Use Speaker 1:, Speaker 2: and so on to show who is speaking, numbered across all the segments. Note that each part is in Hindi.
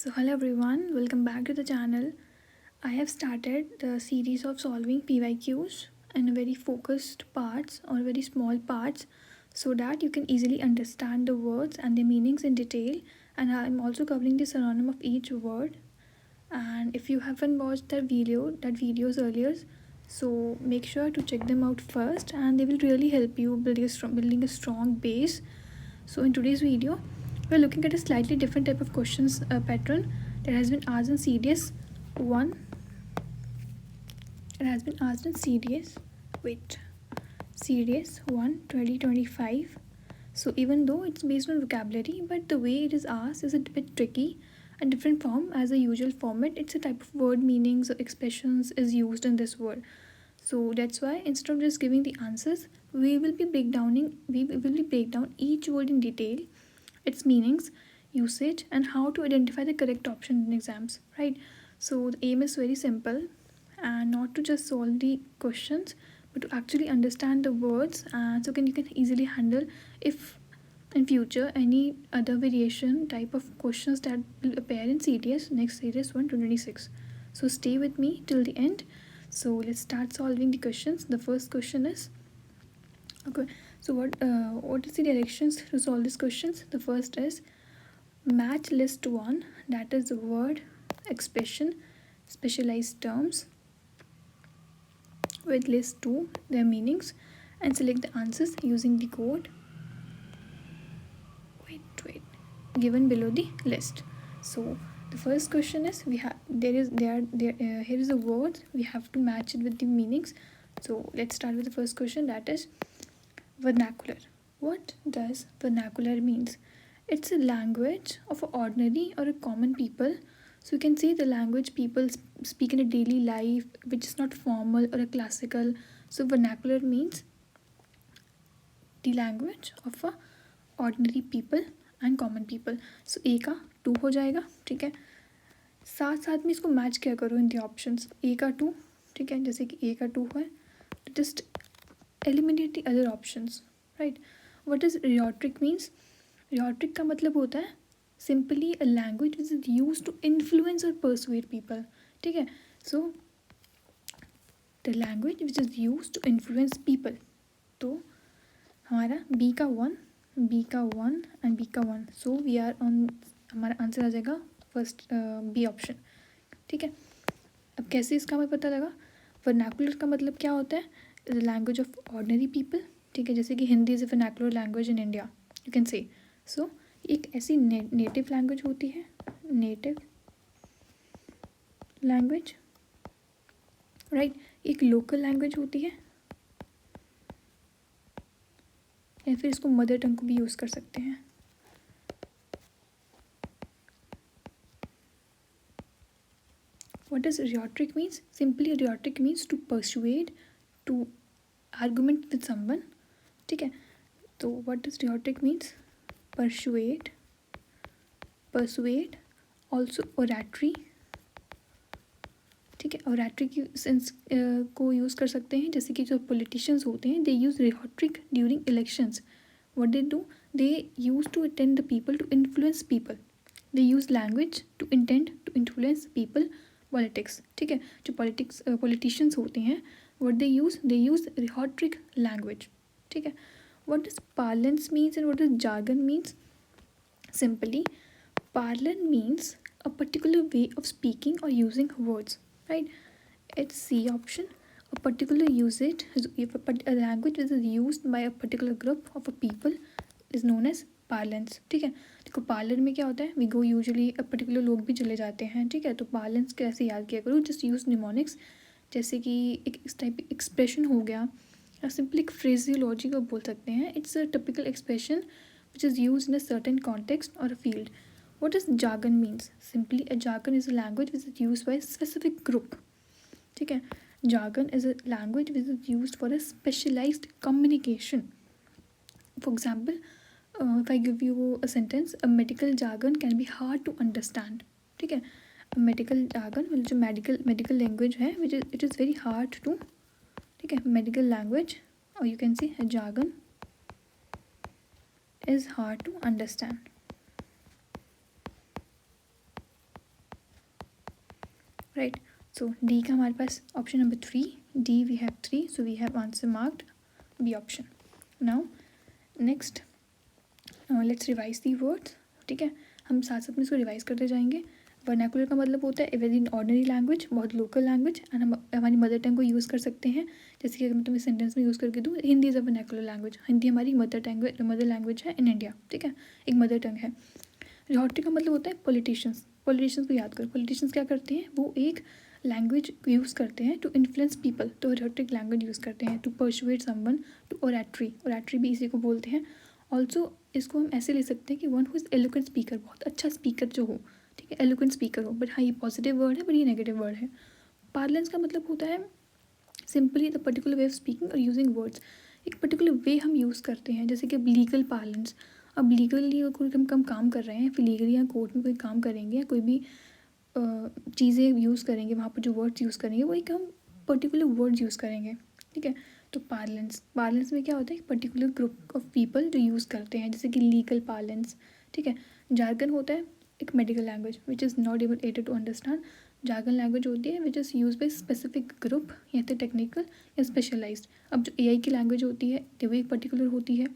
Speaker 1: So hello everyone, welcome back to the channel. I have started the series of solving PYQs in very focused parts or very small parts so that you can easily understand the words and their meanings in detail, and I'm also covering the synonym of each word. And if you haven't watched that videos earlier, so make sure to check them out first, and they will really help you building a strong base. So in today's video, we're looking at a slightly different type of questions pattern that has been asked in CDS 1. It has been asked in CDS 1 2025. So even though it's based on vocabulary, but the way it is asked is a bit tricky and different from as a usual format. It's a type of word meanings or expressions is used in this word. So that's why instead of just giving the answers, we will break down each word in detail, its meanings, usage, and how to identify the correct option in exams, right? So the aim is very simple, and not to just solve the questions but to actually understand the words, and you can easily handle if in future any other variation type of questions that will appear in CDS next CDS 126. So stay with me till the end. So let's start solving the questions. The first question is, okay, so what is the directions to solve these questions? The first is match list 1, that is the word, expression, specialized terms, with list 2 their meanings, and select the answers using the code given below the list. So the first question is, we have here is the word, we have to match it with the meanings. So let's start with the first question, that is vernacular. What does vernacular means? It's a language of ordinary or a common people. So you can say the language people speak in a daily life, which is not formal or a classical. So vernacular means the language of a ordinary people and common people. So A का 2 हो जाएगा, ठीक है. साथ साथ में इसको मैच क्या करो इन दी ऑप्शंस. ए का 2, ठीक है, जैसे कि ए का 2 है तो just eliminate the other options, right. What is rhetoric means? Rhetoric का मतलब होता है simply a language which is use to influence और परसुएड पीपल, ठीक है. So the language which is use to influence people. तो हमारा बी का 1 एंड बी का 1. सो वी आर ऑन, हमारा आंसर आ जाएगा फर्स्ट बी ऑप्शन, ठीक है. अब कैसे इसका हमें पता लगा? वर्नाकुलर का मतलब क्या होता है? लैंग्वेज ऑफ ऑर्डिनरी पीपल, ठीक है, जैसे कि Hindi is a vernacular language in India, you can say. So एक ऐसी नेटिव लैंग्वेज होती है, नेटिव लैंग्वेज, राइट. एक लोकल लैंग्वेज होती है, या फिर इसको मदर टंग को भी यूज़ कर सकते हैं. What does rhetoric means? Simply rhetoric means to persuade, to argument with someone, ठीक है. तो what does rhetoric means? Persuade, also oratory, ठीक है. oratory की सेंस को यूज़ कर सकते हैं, जैसे कि जो politicians होते हैं, they use rhetoric during elections. What they do? They use to attend the people, to influence people. They use language to intend to influence people. Politics, ठीक है, जो पॉलिटिशियंस होते हैं, what they use rhetoric language, ठीक है. What does parlance means and what does jargon means? Simply parlance means a particular way of speaking और using words, right. It's C option. A particular usage, a language which is used by a particular group of a people is known as parlance, ठीक है. देखो पार्लर में क्या होता है, वी गो यूजुअली पर्टिकुलर लोग भी चले जाते हैं, ठीक है. तो पार्लेंस कैसे याद किया करो? जस्ट यूज निमोनिक्स, जैसे कि एक इस टाइप एक्सप्रेशन हो गया, या सिंपली एक फ्रेजियोलॉजी को बोल सकते हैं. It's a typical expression which is use in a certain context और a field. What is jargon means? Simply a jargon is a language which is use by specific group, ठीक है. Jargon is a language which is use for a specialised communication. For example, if I give you a sentence, a medical jargon can be hard to understand, ठीक है. मेडिकल जार्गन मतलब जो मेडिकल लैंग्वेज है, which it is very hard to, ठीक है, मेडिकल लैंग्वेज, और you can see jargon is hard to understand. Right. So D का हमारे पास option number 3, D we have 3, so we have answer marked B option. Now next let's revise the words. ठीक है, हम साथ साथ में इसको रिवाइज करते जाएंगे। वर्नाकुलर का मतलब होता है ए वेरी ऑर्डिनरी लैंग्वेज, बहुत लोकल लैंग्वेज, एंड हम हमारी मदर टंग को यूज़ कर सकते हैं। जैसे कि अगर मैं तुम्हें सेंटेंस में यूज़ करके दूँ, Hindi is a vernacular language, Hindi हमारी मदर लैंग्वेज है इन इंडिया। ठीक है, एक मदर टंग है। रिहॉर्टिक का मतलब होता है पॉलिटिशियंस। पॉलिटिशियंस को याद करो, पॉलिटिशियंस क्या करते हैं, वो एक लैंग्वेज यूज़ करते हैं टू इन्फ्लुएंस पीपल, तो रिहॉर्टिक लैंग्वेज यूज़ करते हैं to persuade someone, to oratory, oratory भी इसी को बोलते हैं। ऑल्सो इसको हम ऐसे ले सकते हैं कि one who is eloquent speaker, बहुत अच्छा स्पीकर जो हो। ठीक है, एलोक्वेंट स्पीकर हो। बट हाँ, ये पॉजिटिव वर्ड है, बट ये नेगेटिव वर्ड है। पार्लेंस का मतलब होता है simply the particular way of speaking और यूजिंग वर्ड्स, एक पर्टिकुलर वे हम यूज़ करते हैं। जैसे कि अब लीगल पार्लेंस, अब लीगली कोई हम काम कर रहे हैं, फिर लीगली या कोर्ट में कोई काम करेंगे या कोई भी चीज़ें यूज़ करेंगे, वहाँ पर जो वर्ड्स यूज़ करेंगे वो एक हम पर्टिकुलर वर्ड्स यूज़ करेंगे। ठीक है, तो पार्लेंस में क्या होता है, एक पर्टिकुलर ग्रुप ऑफ पीपल जो यूज़ करते हैं, जैसे कि लीगल पार्लेंस। ठीक है, जार्गन होता है एक medical language which is not able to understand. Jargon language होती है which is use by specific group, या तो टेक्निकल या स्पेशलाइज्ड। अब जो AI की लैंग्वेज होती है तो वो एक पर्टिकुलर होती है।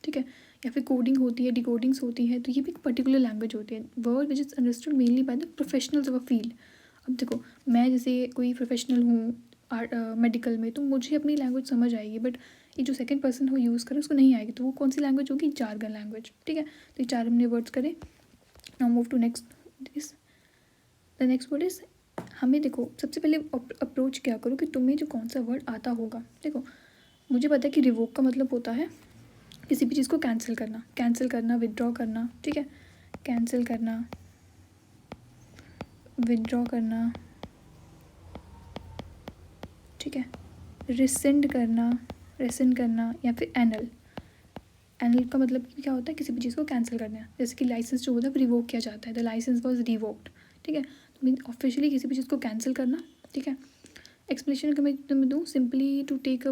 Speaker 1: ठीक है, या फिर कोडिंग होती है, डिकोडिंग्स होती है, तो ये भी एक पर्टिकुलर लैंग्वेज होती है। Word which is understood mainly by the professionals of a field. अब देखो, मैं जैसे कोई प्रोफेशनल हूँ मेडिकल में, तो मुझे अपनी लैंग्वेज समझ आएगी, बट ये जो सेकंड पर्सन हो यूज़ करे उसको नहीं आएगी, तो वो कौन सी लैंग्वेज होगी, जार्गन लैंग्वेज। ठीक है, तो ये 4 हमने वर्ड्स करें। Now move to next this. The next word is, हमें देखो सबसे पहले अप्रोच क्या करो कि तुम्हें जो कौन सा वर्ड आता होगा। देखो, मुझे पता है कि रिवोक का मतलब होता है किसी भी चीज़ को कैंसिल करना, विदड्रॉ करना। ठीक है, कैंसिल करना, विदड्रॉ करना। ठीक है, रिसेंड करना या फिर एनल का मतलब क्या होता है, किसी भी चीज़ को कैंसिल करना। जैसे कि लाइसेंस जो होता है वो रिवोक किया जाता है, द लाइसेंस वॉज रिवोक्ड। ठीक है, तो मीन ऑफिशियली किसी भी चीज़ को कैंसिल करना। ठीक है, एक्सप्लेनेशन अगर मैं तुम्हें दूँ, simply to take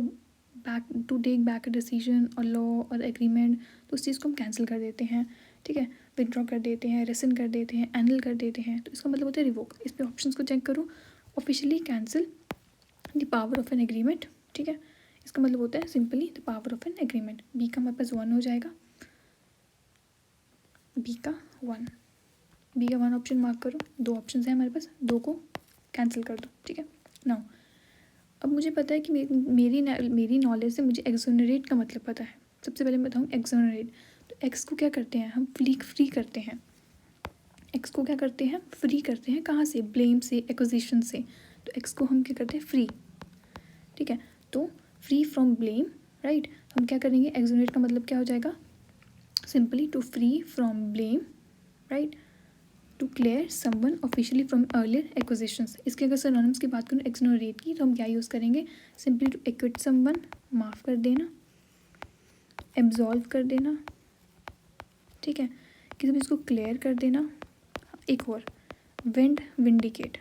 Speaker 1: back a decision और लॉ और एग्रीमेंट, तो उस चीज़ को हम कैंसिल कर देते हैं। ठीक है, विदड्रॉ कर देते हैं, रेसेंड कर देते हैं, एनल कर देते हैं, तो इसका मतलब होता है रिवोक। इस पर ऑप्शन को चेक करो। Officially cancel the power of an agreement. ठीक है, इसका मतलब होता है simply the power of an agreement. B का हमारे पास 1 हो जाएगा, बी का 1 ऑप्शन मार्क करो। 2 ऑप्शन है हमारे पास, 2 को कैंसिल कर दो। ठीक है, नाउ अब मुझे पता है कि मेरी नॉलेज से मुझे एक्सोनरेट का मतलब पता है। सबसे पहले मैं बताऊँ एक्सोनरेट, तो एक्स को क्या करते हैं हम, फ्री करते हैं। एक्स को क्या करते हैं, फ्री करते हैं। कहाँ से, ब्लेम से, एक्विजिशन से। तो एक्स को हम क्या करते हैं, फ्री। ठीक है, तो फ्री फ्रॉम ब्लेम, राइट। हम क्या करेंगे, एक्सोनरेट का मतलब क्या हो जाएगा, simply to free from blame, right, to clear someone officially from earlier acquisitions. इसके अगर सिनोनिम्स की बात करूँ एक्सोनरेट की, तो हम क्या यूज़ करेंगे, सिंपली टू एक्विट समवन, माफ़ कर देना, एब्जॉल्व कर देना। ठीक है, किसी भी इसको क्लियर कर देना। एक और, विंडिकेट।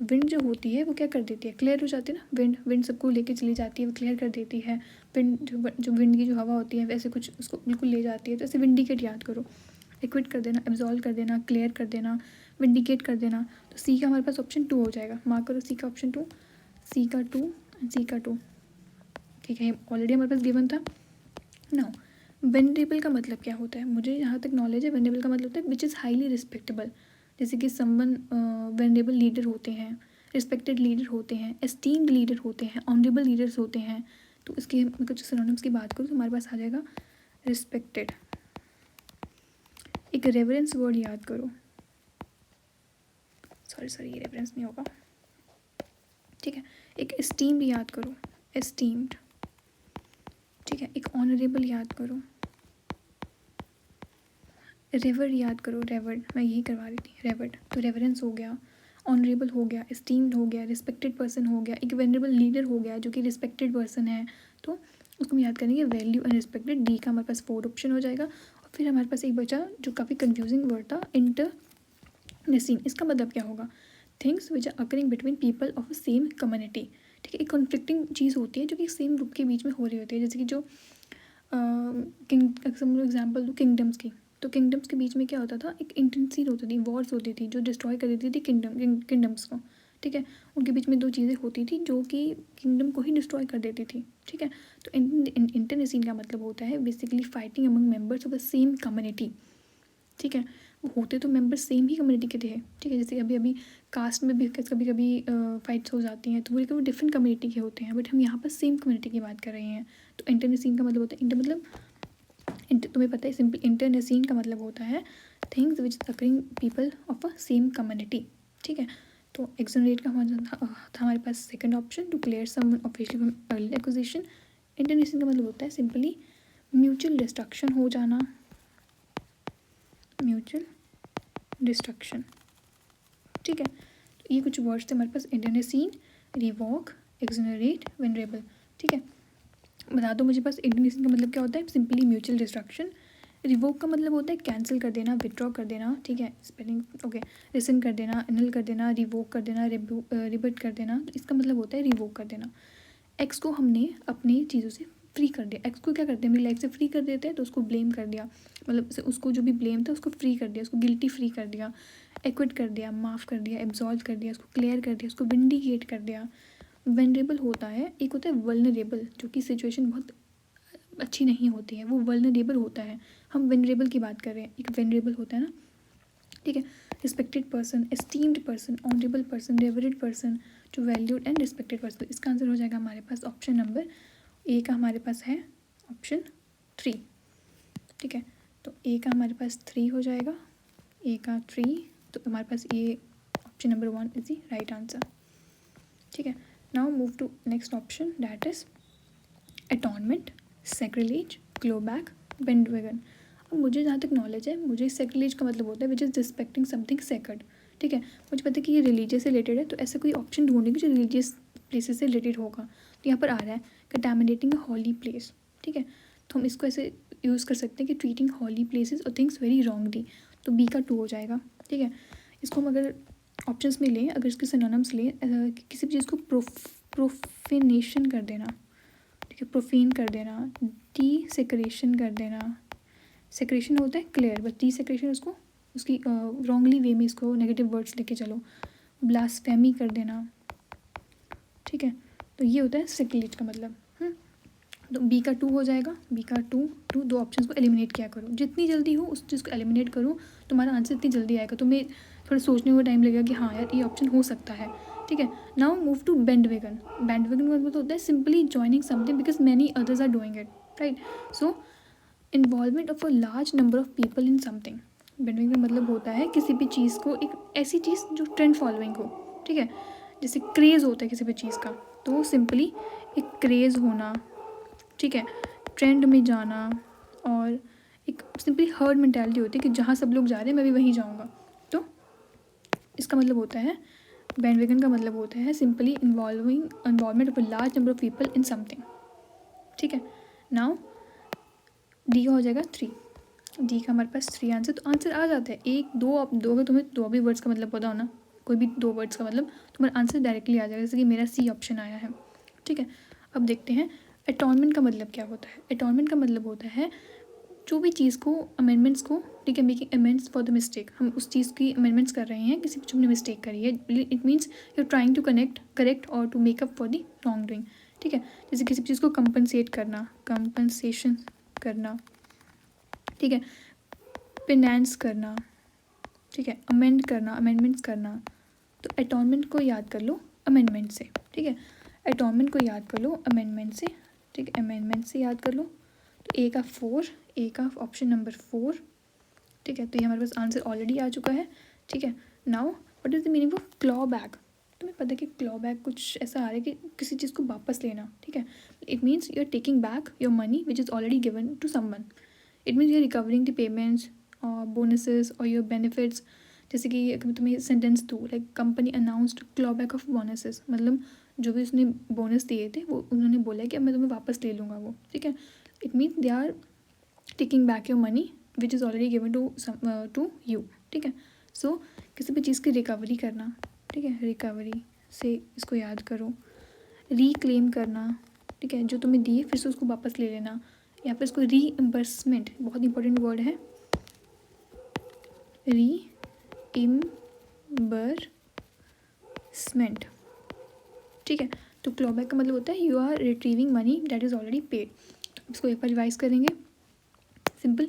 Speaker 1: विंड जो होती है वो क्या कर देती है, क्लियर हो जाती है ना। विंड सबको लेके चली जाती है, वो क्लियर कर देती है। विंड जो विंड की जो हवा होती है वैसे कुछ उसको बिल्कुल ले जाती है, तो ऐसे विंडिकेट याद करो। एक्विट कर देना, एब्जॉल्व कर देना, क्लियर कर देना, विंडिकेट कर देना। तो सी का हमारे पास ऑप्शन 2 हो जाएगा, मार्क करो सी का ऑप्शन 2, सी का 2 एंड सी का 2। ठीक है, ऑलरेडी हमारे पास गिवन था। नाउ वेनरेबल का मतलब क्या होता है, मुझे जहाँ तक नॉलेज है वेनरेबल का मतलब होता है विच इज़ हाईली रिस्पेक्टेबल। जैसे कि समवन वेनरेबल लीडर होते हैं, रिस्पेक्टेड लीडर होते हैं, एस्टीम्ड लीडर होते हैं, ऑनरेबल लीडर्स होते हैं। तो इसके मैं कुछ सिनोनिम्स की बात करूँ तो हमारे पास आ जाएगा रिस्पेक्टेड। एक रेवरेंस वर्ड याद करो, सॉरी ये रेफरेंस नहीं होगा। ठीक है, एक एस्टीम्ड याद करो, एस्टीम्ड। ठीक है, एक ऑनरेबल याद करो, रेवर्ड याद करो, रेवर्ड, मैं यही करवा रही थी, रेवर्ड। तो रेवरेंस हो गया, ऑनरेबल हो गया, एस्टीम्ड हो गया, रिस्पेक्टेड पर्सन हो गया, एक वेनरेबल लीडर हो गया जो कि रिस्पेक्टेड पर्सन है, तो उसको हम याद करेंगे वैल्यू एंड रिस्पेक्टेड। डी का हमारे पास 4 ऑप्शन हो जाएगा। और फिर हमारे पास एक बचा जो काफ़ी कन्फ्यूजिंग वर्ड था, इंटरनेसिन। इसका मतलब क्या होगा, things which are occurring between people of same community. ठीक है, एक कॉन्फ्लिक्टिंग चीज़ होती है जो कि सेम ग्रुप के बीच में हो रही होती है। जैसे कि जो एग्जाम्पल दूँ किंगडम्स की, तो किंगडम्स के बीच में क्या होता था, एक इंटेंसी होती थी, वॉर्स होती थी जो डिस्ट्रॉय कर देती थी किंगडम्स को। ठीक है। उनके बीच में दो चीज़ें होती थी जो कि किंगडम को ही डिस्ट्रॉय कर देती थी, ठीक है। तो इंटरनेसीन का मतलब होता है basically fighting among members of the same community, ठीक है। वो होते तो मेंबर्स सेम ही कम्युनिटी के थे, ठीक है। जैसे अभी अभी कास्ट में भी कभी कभी फाइट्स हो जाती हैं, तो वो डिफरेंट कम्युनिटी के होते हैं, बट हम यहाँ पर सेम कम्युनिटी की बात कर रहे हैं। तो इंटरनेसीन का मतलब होता है इंटर मतलब तुम्हें पता है सिंपल इंटरनेसीन का मतलब होता है things which occurring people of a same community, ठीक है। तो एक्सोनरेट का था हमारे पास second option, to clear someone officially from early acquisition. Internecine का मतलब होता है सिंपली म्यूचुअल डिस्ट्रक्शन हो जाना, म्यूचुअल डिस्ट्रक्शन, ठीक है। तो ये कुछ वर्ड्स थे हमारे पास, इंटरनेसीन, रिवॉक, एक्सोनरेट, वेनरेबल, ठीक है। बता दो मुझे बस इंटरनेसीन का मतलब क्या होता है, सिंपली म्यूचुअल डिस्ट्रक्शन। रिवोक का मतलब होता है कैंसिल कर देना, विड्रॉ कर देना, ठीक है, स्पेलिंग ओके, रिसन कर देना, एनल कर देना, रिवोक कर देना, रिबट कर देना, तो इसका मतलब होता है रिवोक कर देना। एक्स को हमने अपनी चीज़ों से फ्री कर दिया, एक्स को क्या करते हैं अपनी लाइफ से फ्री कर देते हैं, तो उसको ब्लेम कर दिया, मतलब उसको जो भी ब्लेम था उसको फ्री कर दिया, उसको गिल्टी फ्री कर दिया, एक्विट कर दिया, माफ़ कर दिया, एब्जॉल्व कर दिया, उसको क्लियर कर दिया, उसको विंडिकेट कर दिया। वेनरेबल होता है, एक होता है वल्नरेबल, जो कि सिचुएशन बहुत अच्छी नहीं होती है, वो वल्नरेबल होता है। हम वेनरेबल की बात कर रहे हैं, एक वेनरेबल होता है ना, ठीक है। Respected person, esteemed person, honourable person, revered person, जो वैल्यूड एंड रिस्पेक्टेड पर्सन। इसका आंसर हो जाएगा हमारे पास ऑप्शन नंबर ए का हमारे पास है ऑप्शन 3, ठीक है। तो ए का हमारे पास 3 हो जाएगा, ए का 3, तो हमारे पास ये option number 1 is the right answer, ठीक है। Now move to next option, that is atonement, sacrilege, clawback, bandwagon. अब मुझे जहाँ तक नॉलेज है, मुझे सैक्रिलेज का मतलब होता है which is respecting something sacred, ठीक है। मुझे पता है कि ये रिलीजियस से रिलेटेड है, तो ऐसा कोई ऑप्शन ढूंढेंगे जो रिलीजियस प्लेसेस से रिलेटेड होगा। तो यहाँ पर आ रहा है कंटामिनेटिंग अ हॉली प्लेस, ठीक है। तो हम इसको ऐसे यूज़ कर सकते हैं कि ट्रीटिंग हॉली प्लेसेस और थिंग्स वेरी रॉन्गली, तो बी का 2 हो जाएगा, ठीक है। इसको हम अगर ऑप्शंस में लें, अगर इसके सिनोनिम्स लें, किसी भी चीज़ को प्रोफेनेशन कर देना, ठीक है, प्रोफेन कर देना, डी सेक्रेशन कर देना, सेक्रेशन होता है क्लियर, बस डी सेक्रेशन उसको उसकी रॉन्गली वे में इसको नेगेटिव वर्ड्स लेके चलो, ब्लास्फेमी कर देना, ठीक है। तो ये होता है सेक्रेलेज का मतलब। तो बी का 2 हो जाएगा, बी का 2 दो ऑप्शंस को एलिमिनेट किया करो, जितनी जल्दी हो उस चीज़ को एलिमिनेट करो, तुम्हारा आंसर इतनी जल्दी आएगा। तुम्हें थोड़ा सोचने में टाइम लगेगा कि हाँ यार ये ऑप्शन हो सकता है, ठीक है। Now move to bandwagon. Bandwagon का मतलब होता है simply joining something because many others are doing it, right. So involvement of a large number of people in something. Bandwagon का मतलब होता है किसी भी चीज़ को, एक ऐसी चीज़ जो ट्रेंड फॉलोइंग हो, ठीक है। जैसे क्रेज़ होता है किसी भी चीज़ का, तो वो सिंपली एक क्रेज़ होना, ठीक है, ट्रेंड में जाना, और एक सिंपली हर्ड मेंटालिटी होती है कि जहाँ सब लोग जा रहे हैं मैं भी वहीं जाऊँगा। तो इसका मतलब होता है, बैंडवैगन का मतलब होता है simply involvement of a large number of people in something, ठीक है। नाउ डी का हो जाएगा 3, डी का हमारे पास 3 आंसर, तो आंसर आ जाता है 1 2, अब दो, अगर तुम्हें दो भी वर्ड्स का मतलब पता हो ना, कोई भी 2 वर्ड्स का मतलब, तुम्हारा आंसर डायरेक्टली आ जाएगा, जैसे कि मेरा सी ऑप्शन आया है, ठीक है। अब देखते हैं अटॉर्नमेंट का मतलब क्या होता है। अटॉर्नमेंट का मतलब होता है जो भी चीज़ को, अमेंडमेंट्स को, ठीक है, making amends for the mistake, हम उस चीज़ की अमेंडमेंट्स कर रहे हैं किसी जो हमने मिस्टेक करी है, it means you are trying to correct और to make up for the wrong doing, ठीक है। जैसे किसी चीज़ को कंपनसेट करना, कंपनसेशन करना, ठीक है, फिनेंस करना, ठीक है, अमेंड करना, अमेंडमेंट्स करना। तो अटॉर्नमेंट को याद कर लो अमेंडमेंट से, ठीक है, अटॉर्नमेंट को याद कर लो अमेंडमेंट से, ठीक है, अमेंडमेंट से याद कर लो। तो ए का 4, ए का ऑप्शन नंबर 4, ठीक है। तो ये हमारे पास आंसर ऑलरेडी आ चुका है, ठीक है। Now what is the meaning of claw back. तुम्हें पता है कि क्लॉ बैक कुछ ऐसा आ रहा है कि किसी चीज़ को वापस लेना, ठीक है। It means you are taking back your money which is already given to someone. It means you are recovering the payments और बोनसेस और योर बेनिफिट्स। जैसे कि अगर तुम्हें सेंटेंस दूँ, like company announced claw back of bonuses, मतलब जो भी उसने बोनस दिए थे वो उन्होंने बोला कि अब मैं तुम्हें वापस ले लूँगा वो, ठीक है। It means they are taking back your money which is already given to you, ठीक है। सो किसी भी चीज़ की रिकवरी करना, ठीक है, रिकवरी से इसको याद करो। रिक्लेम करना, ठीक है, जो तुम्हें दिए फिर से उसको वापस ले लेना, या फिर इसको रीइम्बर्समेंट, बहुत इंपॉर्टेंट वर्ड है, रीइम्बर्समेंट, एम्बर्समेंट, ठीक है। तो क्लॉबैक का मतलब होता है you are retrieving money that is already paid. इसको एक बार रिवाइज करेंगे। सिंपल।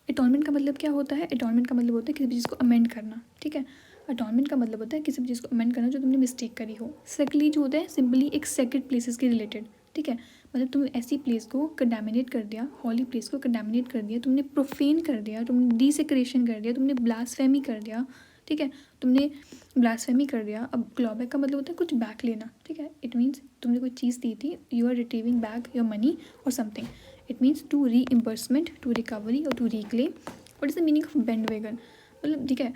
Speaker 1: एटॉनमेंट का मतलब क्या होता है? एटॉनमेंट का मतलब होता है किसी भी चीज़ को अमेंड करना, ठीक है। एटॉनमेंट का मतलब होता है किसी भी चीज़ को अमेंड करना जो तुमने मिस्टेक करी हो। सेकंडली जो होता है सिंपली एक सेक्रेड प्लेसेस के रिलेटेड, ठीक है। मतलब तुमने ऐसी प्लेस को कंटामिनेट कर दिया, हॉली प्लेस को कंटामिनेट कर दिया, तुमने प्रोफेन कर दिया, तुमने डिसेक्रेशन कर दिया, तुमने ब्लास्फेमी कर दिया, ठीक है। तुमने ब्लास्फेमी कर दिया। अब क्लॉबैक का मतलब होता है कुछ बैक लेना, ठीक है। इट मीन्स तुमने कोई चीज़ दी थी, you are retrieving back your money और something. It means to reimbursement, to recovery और to reclaim. What is the meaning of bandwagon? मतलब ठीक है,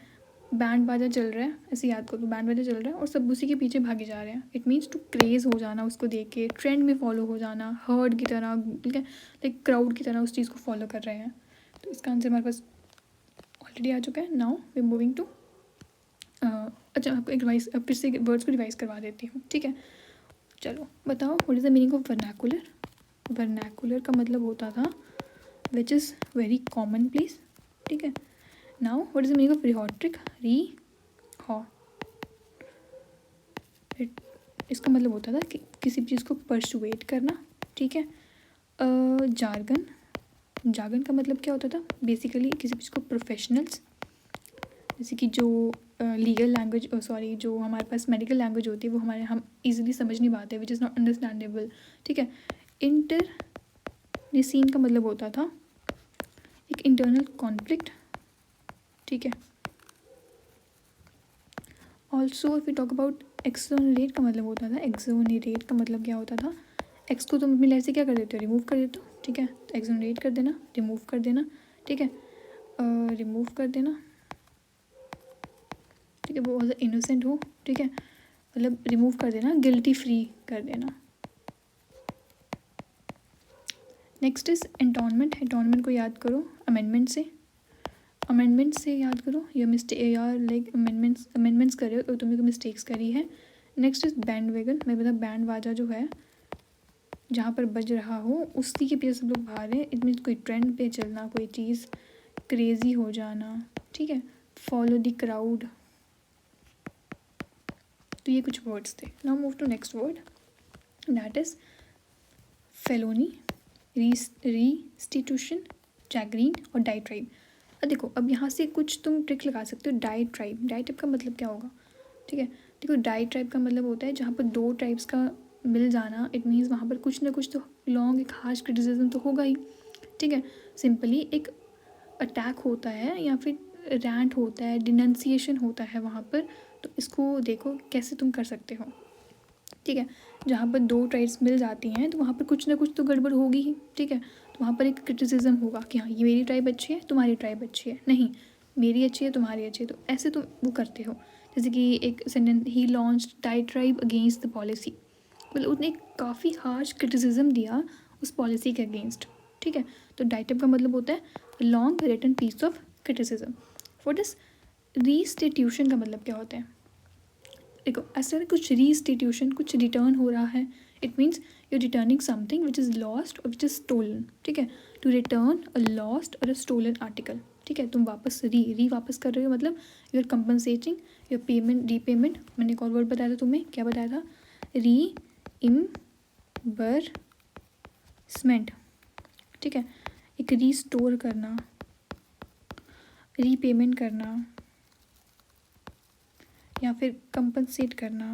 Speaker 1: बैंड बाजा चल रहा है, ऐसे याद करो, बैंड बाजा चल रहा है और सब उसी के पीछे भागे जा रहे हैं। इट मीन्स टू क्रेज़ हो जाना, उसको देख के ट्रेंड में फॉलो हो जाना, हर्ड की तरह, ठीक है, लाइक क्राउड की तरह उस चीज़ को फॉलो कर रहे हैं। तो इसका आंसर हमारे पास ऑलरेडी आ चुका है। नाउ वी मूविंग टू अच्छा, आपको एक रिवाइज, फिर से वर्ड्स को रिवाइज करवा देती हूँ, ठीक है। चलो बताओ, what is the meaning of vernacular? Vernacular का मतलब होता था which is very common place, ठीक है। Now what is the meaning of rhetoric? इसका मतलब होता था कि किसी भी चीज़ को परसुएट करना, ठीक है। जार्गन, जार्गन का मतलब क्या होता था? बेसिकली किसी भी चीज़ को प्रोफेशनल्स, जैसे कि जो लीगल लैंग्वेज, सॉरी, जो हमारे पास मेडिकल लैंग्वेज होती है वो हम इजीली समझ नहीं पाते, विच इज़ नॉट अंडरस्टैंडेबल, ठीक है। इंटरनेसीन का मतलब होता था एक इंटरनल कॉन्फ्लिक्ट, ठीक है। Also if you talk about exonerate का मतलब होता था, एक्सोनरेट का मतलब क्या होता था? एक्स को तुम अपनी लाइफ से क्या कर देते हो? रिमूव कर देते हो, ठीक है। तो एक्सोनरेट कर देना, रिमूव कर देना, ठीक है। रिमूव कर देना, ठीक है, वो इनोसेंट हो, ठीक है, मतलब रिमूव कर देना, गिल्टी फ्री कर देना। Next is एंटोनमेंट। एंटोनमेंट को याद करो अमेंडमेंट से, अमेंडमेंट से याद करो, या मिस्टेक, या लाइक अमेंडमेंट्स कर रहे हो तो तुमने कोई मिस्टेक्स करी है। Next is bandwagon. मैं बता, बैंड बाजा जो है जहाँ पर बज रहा हो उसी के पीछे सब लोग भाग रहे हैं। इट मीन्स कोई ट्रेंड पे चलना, कोई चीज़ क्रेजी हो जाना, ठीक है। Follow the crowd. तो ये कुछ वर्ड्स थे। Now move to next word, that is felony, restitution, chagrin और डाइट्राइब। अब देखो, अब यहाँ से कुछ तुम ट्रिक लगा सकते हो। डाइट्राइब, डाइट्राइब का मतलब क्या होगा, ठीक है। देखो, डाइट्राइब का मतलब होता है जहाँ पर दो ट्राइब्स का मिल जाना। इट मीन्स वहाँ पर कुछ ना कुछ तो लॉन्ग एक हार्श क्रिटिसिज्म तो होगा ही, ठीक है। सिंपली एक अटैक होता है या फिर रैंट होता है, डिनंसिएशन होता है वहाँ पर। तो इसको देखो कैसे तुम कर सकते हो, ठीक है। जहाँ पर दो ट्राइब्स मिल जाती हैं तो वहाँ पर कुछ ना कुछ तो गड़बड़ होगी ही, ठीक है। तो वहाँ पर एक क्रिटिसिज्म होगा कि हाँ, ये मेरी ट्राइब अच्छी है, तुम्हारी ट्राइब अच्छी है, नहीं मेरी अच्छी है, तुम्हारी अच्छी है। तो ऐसे तुम वो करते हो। जैसे कि एक sentence, he launched diatribe against the policy, मतलब उसने काफ़ी हार्श क्रिटिसिज्म दिया उस पॉलिसी के अगेंस्ट, ठीक है। तो डाइट्राइब का मतलब होता है long written piece of criticism. What is restitution का मतलब क्या होता है? देखो, ऐसा कुछ रीस्टिट्यूशन, कुछ रिटर्न हो रहा है। It means you returning something which is lost और विच इज़ स्टोलन, ठीक है। टू रिटर्न अ लॉस्ट और अ स्टोलन आर्टिकल, ठीक है। तुम वापस वापस कर रहे हो, मतलब you are compensating your payment, repayment. मैंने एक और वर्ड बताया था तुम्हें, क्या बताया था? रीइम्बर्समेंट, ठीक है। एक रीस्टोर करना, रीपेमेंट करना या फिर कंपनसेट करना,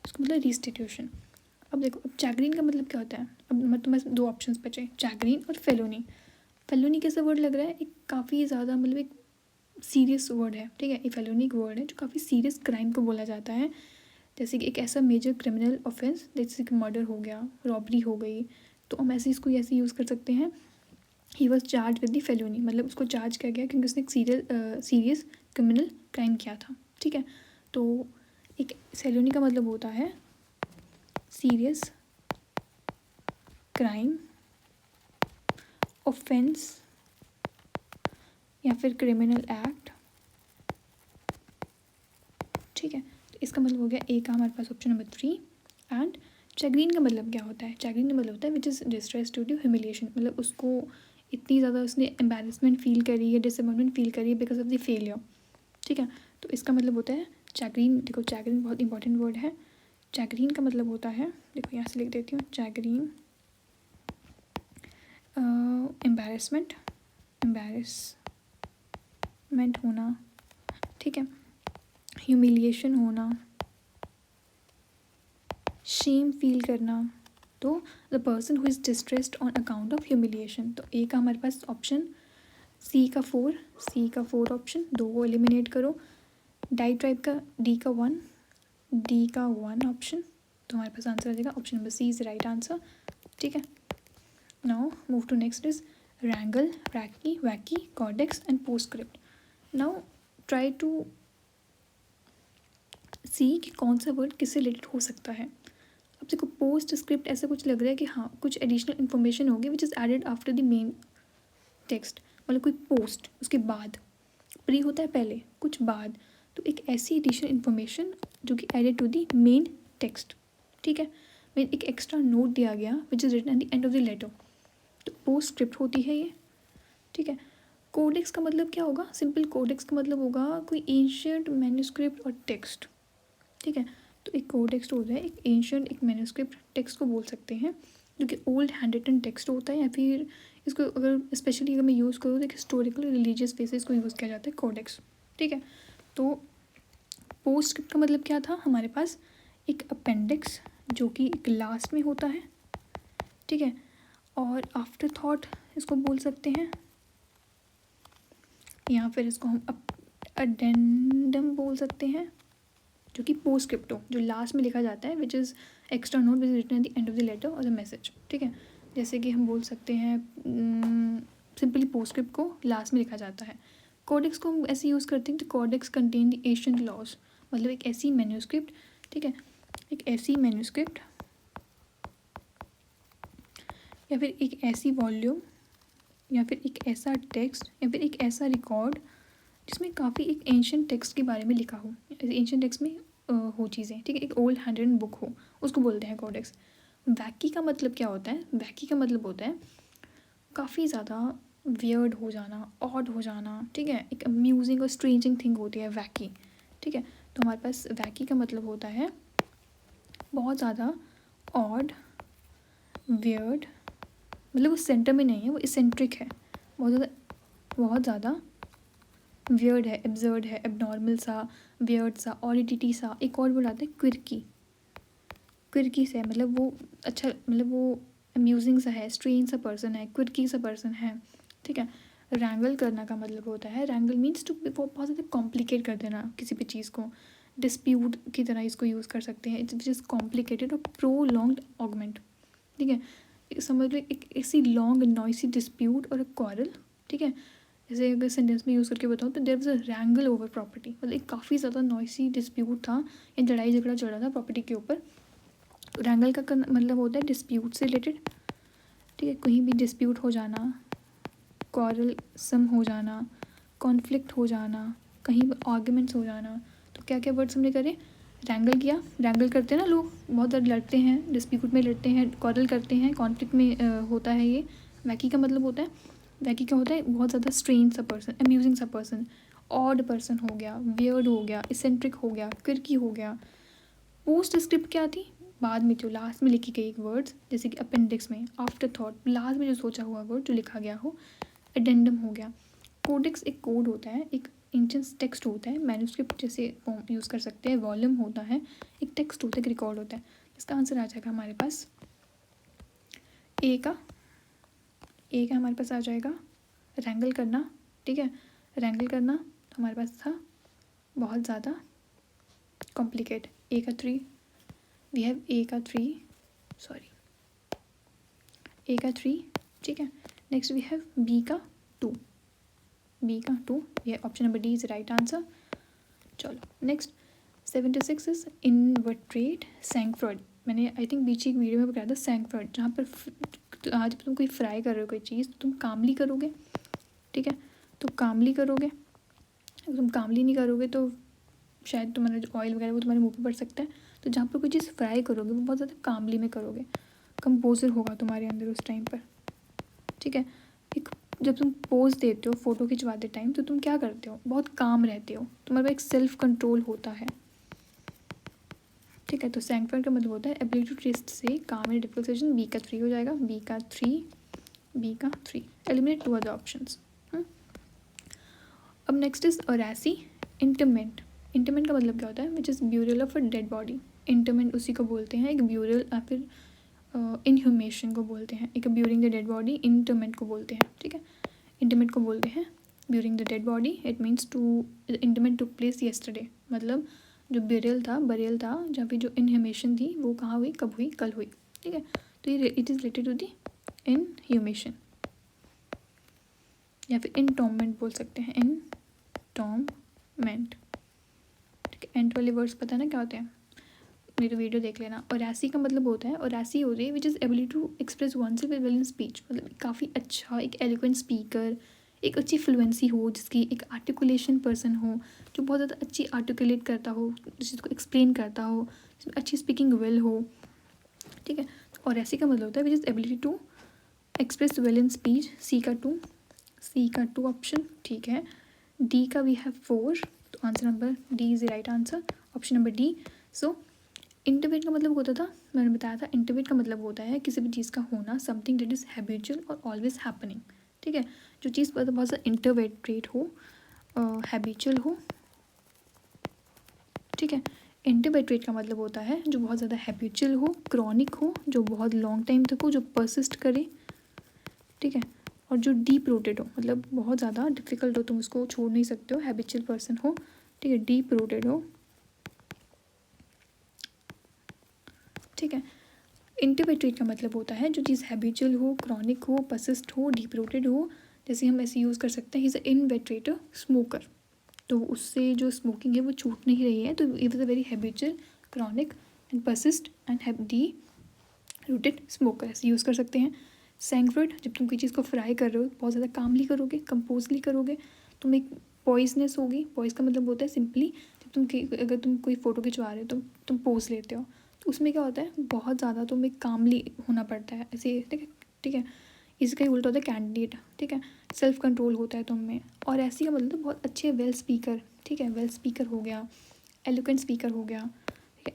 Speaker 1: उसको मतलब रिस्टिट्यूशन। अब देखो, अब चैग्रीन का मतलब क्या होता है? अब मैं तुम्हें दो ऑप्शंस बचे, चैग्रीन और फेलोनी। फेलोनी कैसा वर्ड लग रहा है? एक काफ़ी ज़्यादा मतलब एक सीरियस वर्ड है, ठीक है। ये फेलोनी एक वर्ड है जो काफ़ी सीरियस क्राइम को बोला जाता है। जैसे कि एक ऐसा मेजर क्रिमिनल ऑफेंस, जैसे कि मर्डर हो गया, रॉबरी हो गई, तो हम ऐसे इसको ऐसे यूज़ कर सकते हैं। He was charge with the felony, मतलब उसको चार्ज किया गया क्योंकि उसने एक सीरियस क्रिमिनल क्राइम किया था, ठीक है। तो एक फेलोनी का मतलब होता है सीरियस क्राइम, ऑफेंस या फिर क्रिमिनल एक्ट, ठीक है। तो इसका मतलब हो गया ए का हमारे पास ऑप्शन नंबर 3। एंड चैग्रीन का मतलब क्या होता है? चैग्रीन का मतलब होता है which is distress due to humiliation, मतलब उसको इतनी ज़्यादा उसने एम्बेरसमेंट फील करी है, डिसअपॉइंटमेंट फील करी है बिकॉज ऑफ द फेलियर, ठीक है। तो इसका मतलब होता है चैगरीन, देखो चैगरीन बहुत इंपॉर्टेंट वर्ड है। चैगरीन का मतलब होता है, देखो यहाँ से लिख देती हूँ, चैगरीन एम्बैरेसमेंट, एम्बैरेसमेंट होना, ठीक है, ह्यूमिलिएशन होना, शेम फील करना। तो the person who is distressed on account of humiliation. तो ए का हमारे पास ऑप्शन सी का 4 ऑप्शन, 2 को एलिमिनेट करो। डाइट्राइब का डी का 1 ऑप्शन, तो हमारे पास आंसर आ जाएगा option number C is right answer, ठीक है। Now move to next is wrangle, recce, wacky, codex and postscript. Now try to see कि कौन सा वर्ड किससे रिलेटेड हो सकता है। अब देखो पोस्ट स्क्रिप्ट ऐसा कुछ लग रहा है कि हाँ कुछ एडिशनल इन्फॉर्मेशन होगी which is added after the main text, मतलब कोई पोस्ट उसके बाद, प्री होता है पहले, कुछ बाद, तो एक ऐसी एडिशनल इन्फॉर्मेशन जो कि added to the main text, ठीक है। मेन एक एक्स्ट्रा नोट दिया गया which is written at the end of the letter, तो पोस्ट स्क्रिप्ट होती है ये, ठीक है। कोडेक्स का मतलब क्या होगा, सिंपल कोडेक्स का मतलब होगा कोई एंशियंट मैन्यूस्क्रिप्ट और टेक्स्ट, ठीक है। तो एक कोडेक्स होता है, एक एंशियंट, एक मैन्यूस्क्रिप्ट टेक्स्ट को बोल सकते हैं, जो कि ओल्ड हैंड रिटन टेक्स्ट होता है, या फिर इसको अगर स्पेशली अगर मैं यूज़ करूँ तो एक हिस्टोरिकल रिलीजियस बेसिस को यूज़ किया जाता है कोडेक्स, ठीक है। तो पोस्ट स्क्रिप्ट का मतलब क्या था, हमारे पास एक अपेंडिक्स जो कि एक लास्ट में होता है, ठीक है, और आफ्टर थॉट इसको बोल सकते हैं, या फिर इसको हम अडेंडम बोल सकते हैं, जो कि पोस्ट स्क्रिप्ट हो, जो लास्ट में लिखा जाता है, which is extra note which is written at the end of the letter और द मैसेज, ठीक है। जैसे कि हम बोल सकते हैं सिंपली पोस्ट स्क्रिप्ट को लास्ट में लिखा जाता है। कोडेक्स को हम ऐसे यूज़ करते हैं, तो codex contain the ancient laws, मतलब एक ऐसी मैन्यूस्क्रिप्ट, ठीक है, एक ऐसी मैन्यूस्क्रिप्ट या फिर एक ऐसी वॉल्यूम या फिर एक ऐसा टेक्स्ट या फिर एक ऐसा रिकॉर्ड जिसमें काफ़ी एक एंशियंट टेक्स्ट के बारे में लिखा हो, एंशियंट टेक्स्ट में हो चीज़ें, ठीक है, एक ओल्ड हैंड रिटन बुक हो, उसको बोलते हैं कोडेक्स। वैकी का मतलब क्या होता है, वैकी का मतलब होता है काफ़ी ज़्यादा वियर्ड हो जाना, ऑड हो जाना, ठीक है, एक अम्यूजिंग और स्ट्रेंजिंग थिंग होती है वैकी, ठीक है। तो हमारे पास वैकी का मतलब होता है बहुत ज़्यादा ऑड, वियर्ड, मतलब वो सेंटर में नहीं है, वो इसेंट्रिक है, बहुत ज़्यादा वियर्ड है, एब्जर्ड है, एबनॉर्मल सा, वियर्ड सा, ऑडिडिटी सा। एक और वर्ड आता है क्विर्की, क्विर्की से मतलब वो अच्छा, मतलब वो अम्यूजिंग सा है, स्ट्रेंज सा पर्सन है, क्विर्की सा पर्सन है, ठीक है। रैंगल करना का मतलब होता है, रैंगल मीन्स टू बहुत ज़्यादा कॉम्प्लिकेट कर देना किसी भी चीज़ को, डिस्प्यूट की तरह इसको यूज़ कर सकते हैं, इट इज़ कॉम्प्लिकेटेड और प्रोलॉन्ग्ड आर्गुमेंट, ठीक है। समझ लो एक ऐसी लॉन्ग नॉइसी डिस्प्यूट और क्वारल, ठीक है। जैसे अगर सेंटेंस में यूज़ करके बताऊँ तो there was a wrangle over property, मतलब एक काफ़ी ज़्यादा नॉइसी डिस्प्यूट था, या लड़ाई झगड़ा चल रहा था प्रॉपर्टी के ऊपर। रैंगल का मतलब होता है डिस्प्यूट से रिलेटेड, ठीक है, कहीं भी डिस्प्यूट हो जाना, क्वारल सम हो जाना, कॉन्फ्लिक्ट हो जाना, कहीं आर्ग्यूमेंट्स हो जाना। तो क्या क्या वर्ड्स हमने करे, रैंगल किया, रैंगल करते हैं ना लोग, बहुत ज़्यादा लड़ते हैं, डिस्प्यूट में लड़ते हैं, क्वारल करते हैं, कॉन्फ्लिक्ट में होता है ये। वैकी का मतलब होता है, वैकी क्या होता है, बहुत ज़्यादा स्ट्रेंज सा पर्सन, अम्यूजिंग सा पर्सन, ऑड पर्सन हो गया, वियर्ड हो गया, इसेंट्रिक हो गया, क्विर्की हो गया। पोस्ट स्क्रिप्ट क्या थी, बाद में जो लास्ट में लिखी गई वर्ड्स, जैसे कि अपेंडिक्स में, आफ्टर थॉट, लास्ट में जो सोचा हुआ वर्ड जो लिखा गया हो, एडेंडम हो गया। कोडेक्स एक कोड होता है, एक एंशिएंट टेक्स्ट होता है, मैन्यूस्क्रिप्ट जैसे फॉर्म यूज़ कर सकते हैं, वॉल्यूम होता है, एक टेक्स्ट होता है, एक रिकॉर्ड होता है। इसका आंसर आ जाएगा हमारे पास ए का हमारे पास आ जाएगा रैंगल करना, ठीक है। रैंगल करना तो हमारे पास था बहुत ज़्यादा कॉम्प्लिकेट, ए का 3, वी हैव ए का 3, सॉरी ए का 3, ठीक है। नेक्स्ट वी हैव बी का 2, ये option number D is right answer. चलो नेक्स्ट 76 इज इनवर्ट्रेट सैंक्फ्रॉइड। मैंने आई थिंक बीच एक वीडियो में बताया था सैंक्फ्रॉइड, जहाँ पर आज तुम कोई फ्राई कर रहे हो कोई चीज़, तो तुम कामली करोगे, ठीक है, तो कामली करोगे, अगर तुम कामली नहीं करोगे तो शायद तुम्हारा जो ऑयल वगैरह वो तुम्हारे मुँह पे पड़ सकता है। तो जहाँ पर कोई चीज़ फ्राई करोगे वो बहुत ज़्यादा कामली में करोगे, कंपोजर होगा तुम्हारे अंदर उस टाइम पर, ठीक है। एक जब तुम पोज देते हो फ़ोटो खिंचवाते टाइम तो तुम क्या करते हो, बहुत काम रहते हो, तुम्हारे पास एक सेल्फ कंट्रोल होता है, ठीक है। तो सैंक्टिफाइड का मतलब होता है एबिलिटी टू ट्रस्ट से काम इन डिफिकल्ट सिचुएशन। बी का 3 हो जाएगा, बी का 3 एलिमिनेट 2 अदर ऑप्शंस। अब नेक्स्ट इज ओरेसी इंटरमेंट। इंटरमेंट का मतलब क्या होता है, which is burial of a dead body. Entertainment उसी को बोलते हैं, एक ब्यूरल या फिर इनह्यूमेशन को बोलते हैं, एक burying the dead body interment को बोलते हैं, ठीक है। इंटरमेंट को बोलते हैं burying the dead body, it means to interment took place yesterday, मतलब जो बरियल था जहाँ पे जो इनह्यूमेशन थी वो कहाँ हुई, कब हुई, कल हुई, ठीक है। तो ये it is related to the inhumation या फिर इनटॉममेंट बोल सकते हैं, इनटॉममेंट, ठीक है। एंट वाले वर्ड्स पता है ना क्या होते हैं, मेरी वीडियो देख लेना। और ऐसी का मतलब होता है, और ऐसी होती है which is ability to express oneself well in speech, मतलब काफ़ी अच्छा एक एलिक्वेंट स्पीकर, एक अच्छी फ्लुएंसी हो, जिसकी एक आर्टिकुलेशन पर्सन हो, जो बहुत ज़्यादा अच्छी आर्टिकुलेट करता हो, जिस चीज़ को एक्सप्लेन करता हो, जिसमें अच्छी स्पीकिंग वेल हो, ठीक है। और ऐसी का मतलब होता है which is ability to express well in speech. C का 2 ऑप्शन, ठीक है। डी का वी हैव 4, तो answer number D is the right answer, option number D. So इंटरवेट का मतलब होता था, मैंने बताया था, इंटरवेट का मतलब होता है किसी भी चीज़ का होना, समथिंग दैट इज़ हैबिचुअल और ऑलवेज हैपनिंग, ठीक है। जो चीज़ बहुत सा इंटरवेट्रेट हो, हैबिचुअल हो, ठीक है। इंटरवेट्रेट का मतलब होता है जो बहुत ज़्यादा हैबिचुअल हो, क्रॉनिक हो, जो बहुत लॉन्ग टाइम तक हो, जो परसिस्ट करे, ठीक है। और जो डीप रूटेड हो, मतलब बहुत ज़्यादा डिफिकल्ट हो, तुम उसको छोड़ नहीं सकते हो, हैबिचुअल पर्सन हो, ठीक है, डीप रूटेड हो, ठीक है। इंटरवेट्रेट का मतलब होता है जो चीज़ हैबिचुअल हो, क्रॉनिक हो, परसिस्ट हो, डीप रूटेड हो। जैसे हम ऐसे यूज़ कर सकते हैं, ही इज़ अ इनवेट्रेटर स्मोकर, तो उससे जो स्मोकिंग है वो छूट नहीं रही है, तो it is a very habitual, chronic and persist and D rooted smoker, ऐसे यूज़ कर सकते हैं। सैंक्टिफाइड, जब तुम कोई चीज़ को फ्राई कर रहे हो, बहुत ज़्यादा कामली करोगे, कंपोजली करोगे, तुम एक पॉइजनेस होगी। पॉइज का मतलब होता है सिंपली, जब अगर तुम कोई फ़ोटो खिंचवा रहे हो तो तुम पोज लेते हो, तो उसमें क्या होता है, बहुत ज़्यादा तुम्हें कामली होना पड़ता है, ऐसे, ठीक है, ठीक है। इसका ही उल्टा होता है कैंडिडेट, ठीक है, सेल्फ कंट्रोल होता है तुम में। और ऐसी का मतलब बहुत अच्छे वेल स्पीकर, ठीक है, वेल स्पीकर हो गया, एलोक्वेंट स्पीकर हो गया, ठीक है,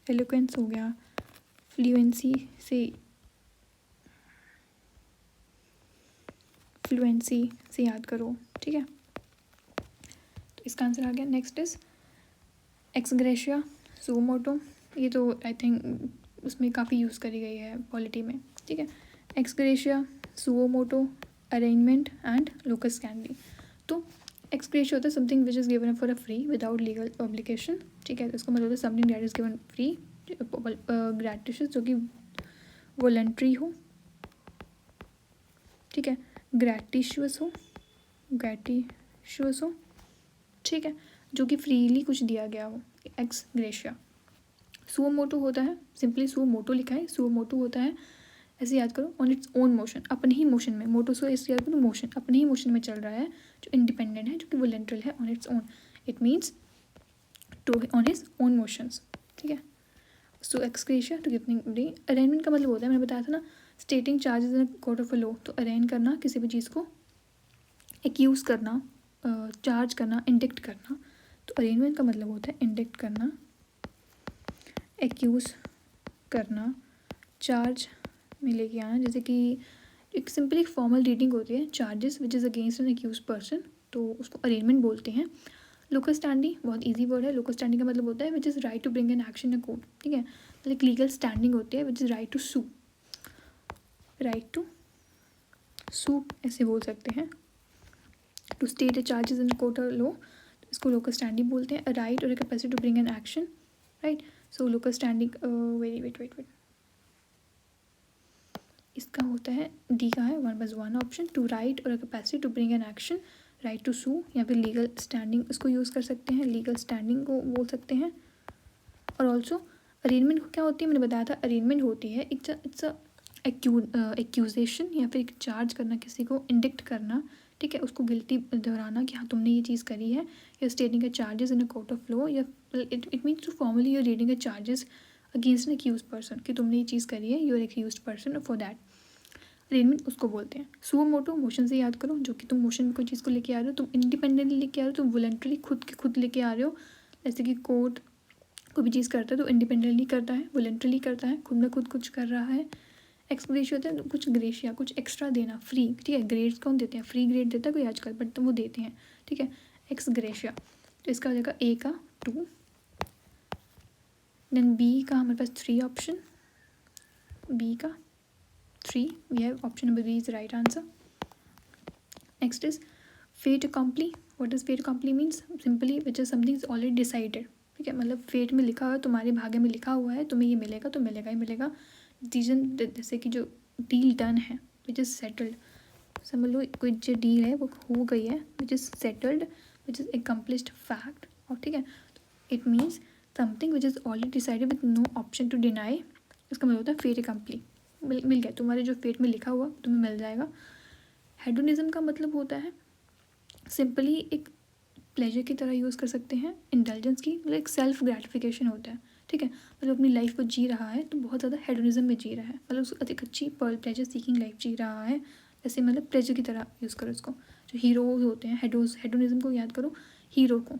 Speaker 1: एलोक्वेंस हो गया, फ्लुएंसी से याद करो, ठीक है। तो इसका आंसर आ गया। Next is ex gratia suo motu, ये तो आई थिंक उसमें काफ़ी यूज़ करी गई है पॉलिटी में, ठीक है। Ex gratia, suo motu, arrangement and locus candy. तो एक्सग्रेशिया होता है something which is given for a free without legal obligation, ठीक है। तो इसका मतलब होता है something that is given free, gratuitous जो कि वॉलंट्री हो, ठीक है, ग्रेटिशियस हो, ठीक है, जो कि फ्रीली कुछ दिया गया हो, एक्स ग्रेशिया। सुओ मोटो होता है, सिंपली सुओ मोटो लिखा है, सुओ मोटो होता है, ऐसे याद करो, ऑन इट्स ओन मोशन, अपने ही मोशन में, मोटो सो ऐसे याद करो, मोशन, अपने ही मोशन में चल रहा है, जो इंडिपेंडेंट है, जो कि वॉलंटरी है, on its own, it means to on his own motions, ठीक है। So ex gratia to giving D. Arrangement का मतलब होता है, मैंने बताया था ना, stating charges in court of law, तो अरेंज करना, किसी भी चीज़ को एक्यूज़ करना, चार्ज करना, इंडिक्ट करना। तो अरेंजमेंट का मतलब होता है इंडिक्ट करना, एक्यूज़ करना, चार्ज में लेके आना, जैसे कि एक सिंपल एक फॉर्मल रीडिंग होती है, charges which is against an accuse person, तो उसको अरेंजमेंट बोलते हैं। लोकस स्टैंडिंग बहुत इजी वर्ड है। लोकस स्टैंडिंग का मतलब होता है which is right to bring an action in court, ठीक है, मतलब एक लीगल स्टैंडिंग होती है which is right to sue ऐसे बोल सकते हैं। To state the charges in court और लॉ, तो इसको लोकस स्टैंडिंग बोलते हैं। राइट और capacity to bring an action, right. So locus standing, wait, इसका होता है डी का है 1+1 ऑप्शन, टू राइट और capacity to bring an action, right to sue, या फिर लीगल स्टैंडिंग उसको यूज़ कर सकते हैं, लीगल स्टैंडिंग को बोल सकते हैं। और ऑल्सो अरेंजमेंट क्या होती है, मैंने बताया था, अरेंजमेंट होती है इट्स एक्यूजेशन या फिर एक चार्ज करना, किसी को इंडिक्ट करना, ठीक है, उसको गिल्टी दोहराना कि हाँ तुमने ये चीज़ करी है, या stating a charges in a court of law, या it means to formally your reading a charges against an accuse person, कि तुमने ये चीज़ करी है, you are accuse person for that. रेनविंड उसको बोलते हैं। सुओ मोटो मोशन से याद करो, जो कि तुम मोशन में कोई चीज़ को लेके आ रहे हो, तुम इंडिपेंडेंटली लेके आ रहे हो, तुम वॉलंटरी खुद लेके आ रहे हो। जैसे कि कोर्ट कोई भी चीज़ करता है तो इंडिपेंडेंटली करता है, वॉलंटरली करता है, खुद में खुद कुछ कर रहा है। एक्स ग्रेशिया होता है तो कुछ ग्रेशिया, कुछ एक्स्ट्रा देना, फ्री, ठीक है। ग्रेड्स कौन देते हैं? फ्री ग्रेड देता है कोई आजकल, बट तो वो देते हैं, ठीक है। एक्स ग्रेशिया, तो इसका हो जाएगा ए का 2, देन बी का हमारे पास 3 ऑप्शन, बी का 3, we have option number B is right answer. Next is fait accompli. What is fait accompli means? Simply which is something is already decided, ठीक है। मतलब फेट में लिखा हुआ है, तुम्हारे भाग्य में लिखा हुआ है, तुम्हें ये मिलेगा तो मिलेगा ही मिलेगा। डिसीजन, जैसे कि जो डील डन है विच इज़ सेटल्ड, समझ लो कोई जो डील है वो हो गई है, which is settled, which is accomplished fact, और ठीक है। It means something which is already decided with no option to deny, इसका मतलब होता है फेट अकम्पली। मिल गया तुम्हारे जो फेट में लिखा हुआ तुम्हें मिल जाएगा। हेडोनिज्म का मतलब होता है सिंपली एक प्लेजर की तरह यूज़ कर सकते हैं, इंटेलिजेंस की, मतलब एक सेल्फ ग्रेटिफिकेशन होता है, ठीक है। मतलब अपनी लाइफ को जी रहा है तो बहुत ज़्यादा हेडोनिज्म में जी रहा है, मतलब एक अच्छी प्लेजर सीकिंग लाइफ जी रहा है, जैसे मतलब प्लेजर की तरह यूज़ करो इसको। जो हीरोज होते हैं, हेडोनिज्म को याद करो, हीरो को,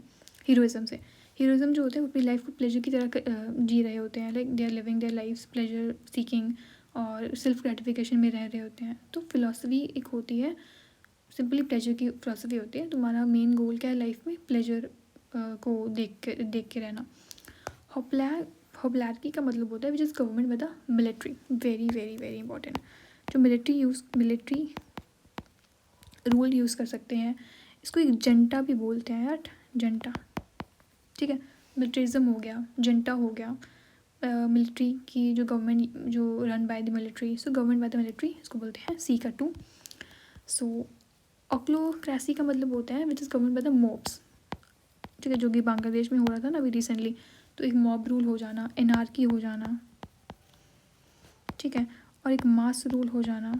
Speaker 1: हीरोइज्म से। हीरोइज्म जो होते हैं वो अपनी लाइफ को प्लेजर की तरह जी रहे होते हैं, like they are living their life pleasure seeking और सेल्फ ग्रेटिफिकेशन में रह रहे होते हैं। तो फिलॉसफी एक होती है, सिंपली प्लेजर की फिलॉसफी होती है। तुम्हारा मेन गोल क्या है लाइफ में? प्लेजर को देख के रहना। हॉपलैरिटी का मतलब होता है which is government by the military. Very very very important. जो मिलिट्री रूल यूज़ कर सकते हैं, इसको एक जंटा भी बोलते हैं यार, जंटा, ठीक है। मिलिट्रिज्म हो गया, जंटा हो गया, मिलिट्री की जो गवर्नमेंट जो run by the military, so government by the military, इसको बोलते हैं सी का 2। सो ऑक्लोक्रेसी का मतलब होता है which is government by the mobs, ठीक है। जो कि बांग्लादेश में हो रहा था ना अभी रिसेंटली, तो एक मॉब रूल हो जाना, एनार्की हो जाना, ठीक है, और एक मास रूल हो जाना,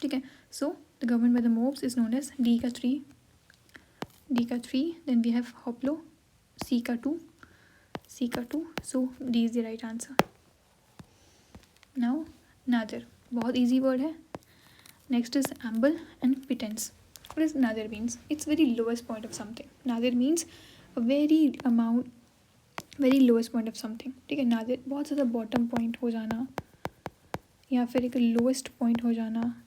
Speaker 1: ठीक है। So the government by the mobs is known as D का 3, देन वी हैव हॉप्लो सी का 2, so D is the right answer. Now nadir, बहुत ईजी वर्ड है। Next is amble and pittance. What does nadir means? It's very lowest point of something. Nadir means a very lowest point of something, ठीक है। नादिर बहुत ज़्यादा बॉटम पॉइंट हो जाना या फिर एक लोएस्ट पॉइंट हो जाना,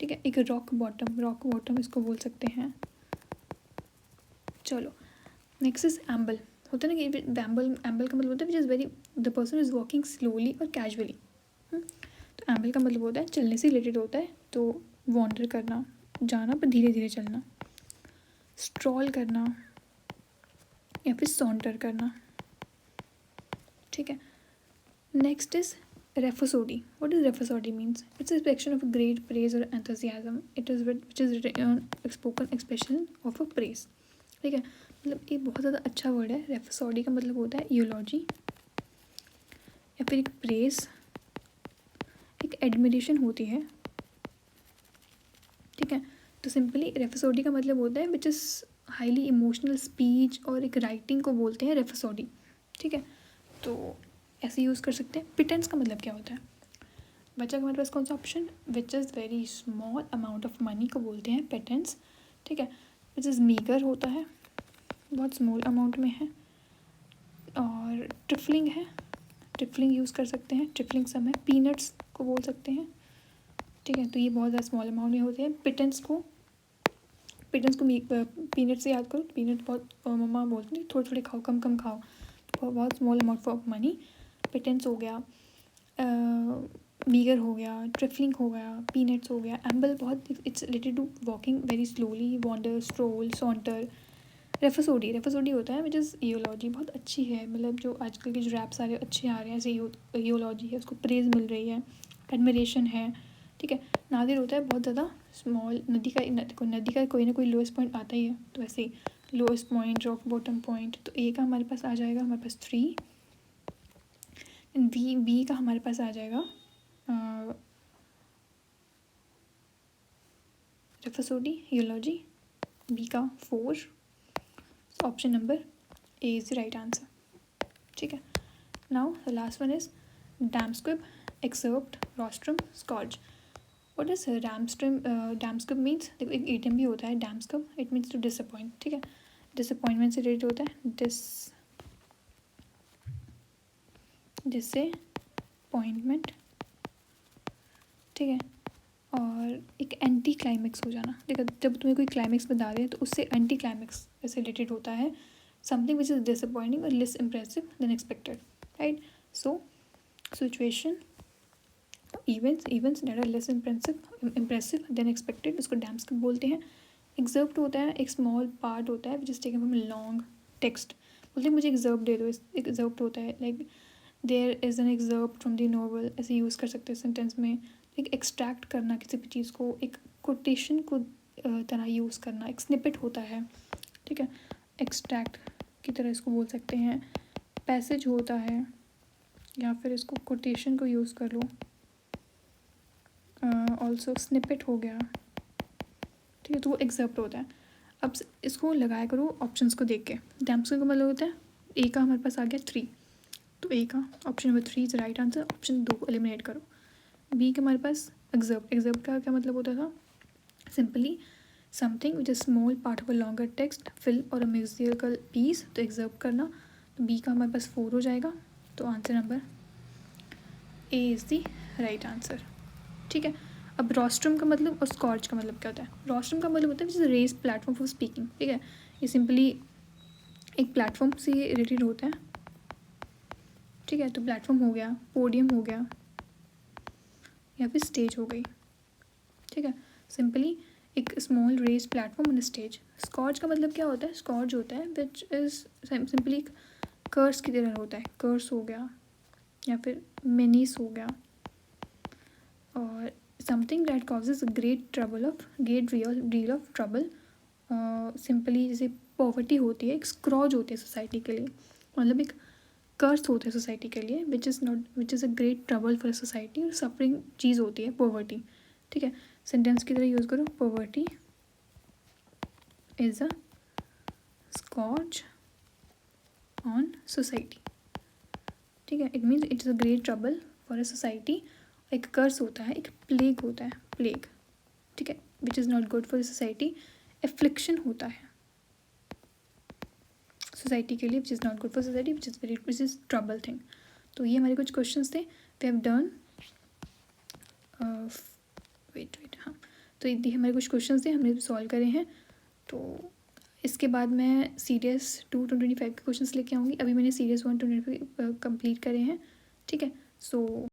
Speaker 1: ठीक है। एक रॉक बॉटम इसको बोल सकते हैं। चलो नेक्स्ट इज एम्बल। होता है ना कि एम्बल का मतलब होता है which is very, the person is walking slowly और कैजुअली। तो एम्बल का मतलब होता है चलने से रिलेटेड होता है, तो वॉन्डर करना, जाना पर धीरे धीरे चलना, स्ट्रॉल करना या फिर सॉन्टर करना, ठीक है। Next is rhapsody. What is rhapsody means? It's expression of great praise और enthusiasm, it is which is spoken expression of a praise, ठीक है। मतलब ये बहुत ज़्यादा अच्छा वर्ड है। रेफोसोडी का मतलब होता है यूलॉजी या फिर एक प्रेज, एक एडमिरेशन होती है, ठीक है। तो सिंपली रेफोसोडी का मतलब होता है which is highly emotional speech, और एक राइटिंग को बोलते हैं रेफोसोडी, ठीक है। तो ऐसे यूज़ कर सकते हैं। पिटेंस का मतलब क्या होता है? बचा हमारे पास कौन सा option? Which is very small amount of money को बोलते हैं पिटेंस, ठीक है। विच इज़ मीगर होता है, बहुत स्मॉल अमाउंट में है। और ट्रिफलिंग है, ट्रिफलिंग यूज़ कर सकते हैं, ट्रिफलिंग सम है। पीनट्स को बोल सकते हैं, ठीक है। तो ये बहुत ज़्यादा स्मॉल अमाउंट में होते हैं। पिटेंस को पीनट से याद करो, पीनट बहुत मम्मा बोलती थी थोड़े थोड़े खाओ, कम कम खाओ, तो बहुत small amount of money. Pittance हो गया, मीगर हो गया, ट्रिफलिंग हो गया, पीनट्स हो गया। एम्बल बहुत, it's related to walking very slowly, wander, stroll, saunter. Rhapsody होता है विच इज़ ईओलॉजी, बहुत अच्छी है। मतलब जो आजकल के जो रैप सारे अच्छे आ रहे हैं, ऐसे ईओलॉजी है, उसको प्रेज मिल रही है, एडमिरेशन है, ठीक है। नादिर होता है बहुत ज़्यादा स्मॉल, नदी का कोई ना कोई लोएस्ट पॉइंट आता ही है, तो ऐसे ही lowest point, rock bottom point. तो ए का हमारे पास आ जाएगा, हमारे पास 3। बी का हमारे पास आ जाएगा रेफोसोडी, यूलॉजी, बी का 4। Option number A is the right answer, ठीक है। Now the last one is damp squib. Excerpt, rostrum, scorch. What is damp squib means, देखो एक एटम भी होता है damp squib, it means to disappoint. ठीक है, डिसअपॉइंटमेंट से रिलेटेड होता है, डिसअपॉइंटमेंट. ठीक है, और एक एंटी क्लाइमेक्स हो जाना. देखो जब तुम्हें कोई क्लाइमेक्स बता दे तो उससे एंटी क्लाइमेक्स से रिलेटेड होता है, समथिंग विच इज डिसअपॉइंटिंग और less impressive than expected. Right, so situation, events that are less impressive than expected, उसको डैम्स्कब बोलते हैं. एक्सर्प्ट होता है एक स्मॉल पार्ट होता है which is taken from long text. बोलते हैं मुझे एक्सर्प्ट दे दो. एक्सर्प्ट होता है like there is an excerpt from the novel, ऐसे यूज़ कर सकते हैं सेंटेंस में. एक एक्सट्रैक्ट करना किसी भी चीज़ को, एक कोटेशन को तरह यूज़ करना, एक स्निपेट होता है. ठीक है, एक्सट्रैक्ट की तरह इसको बोल सकते हैं. पैसेज होता है, या फिर इसको कोटेशन को यूज़ कर लो. ऑल्सो स्निपेट हो गया. ठीक है, तो वो एक्सर्प्ट होता है. अब इसको लगाया करो ऑप्शंस को देख के. डैम्स्कब का मतलब होता है ए का हमारे पास आ गया 3, तो ए का option number 3 is right answer. Option 2 को एलिमिनेट करो. बी के हमारे पास एक्सर्प्ट का क्या मतलब होता था, simply something which is small part of a longer text, film और अ म्यूजिकल पीस, तो एक्सर्प्ट करना. तो बी का हमारे पास 4 हो जाएगा. तो answer number A is the right answer. ठीक है, अब रोस्ट्रम का मतलब और स्कॉर्च का मतलब क्या होता है. रोस्ट्रम का मतलब होता है which is raised platform for speaking. ठीक है, ये सिंपली एक प्लेटफॉर्म से रिलेटेड होता है. ठीक है, तो प्लेटफॉर्म हो गया, पोडियम हो गया, या फिर स्टेज हो गई. ठीक है, सिंपली एक small raised platform on stage. Scourge का मतलब क्या होता है, स्कॉर्च होता है विच इज़ सिंपली एक कर्स की तरह होता है. कर्स हो गया या फिर मेनीस हो गया, और something that causes great deal of trouble. Simply जैसे पॉवर्टी होती है, एक स्क्रॉच होती है सोसाइटी के लिए, मतलब एक कर्स होता है सोसाइटी के लिए, which is a great trouble for society. और सफरिंग चीज़ होती है पॉवर्टी. ठीक है, सेंटेंस की तरह यूज़ करो, poverty is a scourge on society. ठीक है, it means it is a great trouble for a society. एक कर्स होता है, एक प्लेग होता है, प्लेग. ठीक है, which is not good for society. Affliction होता है सोसाइटी के लिए, विच is not good for society, which is trouble thing. तो ये हमारे कुछ क्वेश्चंस थे. वी हैव डन वेट हाँ, तो ये हमारे कुछ क्वेश्चंस थे, हमने सॉल्व करे हैं. तो इसके बाद मैं सीरियस 2 25 के क्वेश्चंस लेके आऊँगी. अभी मैंने सीरियस 1 25 कंप्लीट करे हैं. ठीक है, सो